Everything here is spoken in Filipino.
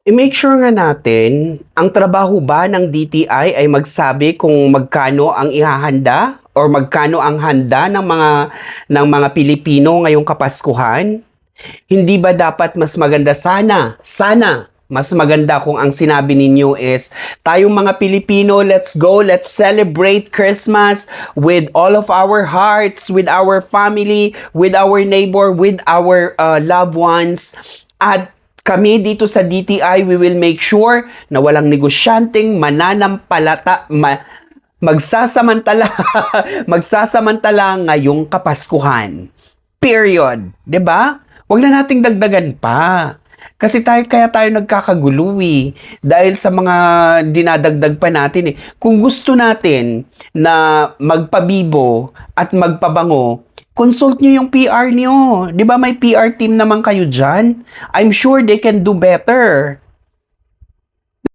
I-make sure nga natin, ang trabaho ba ng DTI ay magsabi kung magkano ang ihahanda or magkano ang handa ng mga Pilipino ngayong Kapaskuhan? Hindi ba dapat mas maganda sana mas maganda kung ang sinabi ninyo is, tayong mga Pilipino, let's go, let's celebrate Christmas with all of our hearts, with our family, with our neighbor, with our loved ones. At kami dito sa DTI, we will make sure na walang negosyanteng magsasamantala, magsasamantala ngayong Kapaskuhan. Period. 'Di ba? Huwag na nating dagdagan pa. Kasi kaya tayo nagkakagulo eh. Dahil sa mga dinadagdag pa natin eh. Kung gusto natin na magpabibo at magpabango, consult nyo yung PR nyo. Di ba may PR team naman kayo dyan? I'm sure they can do better.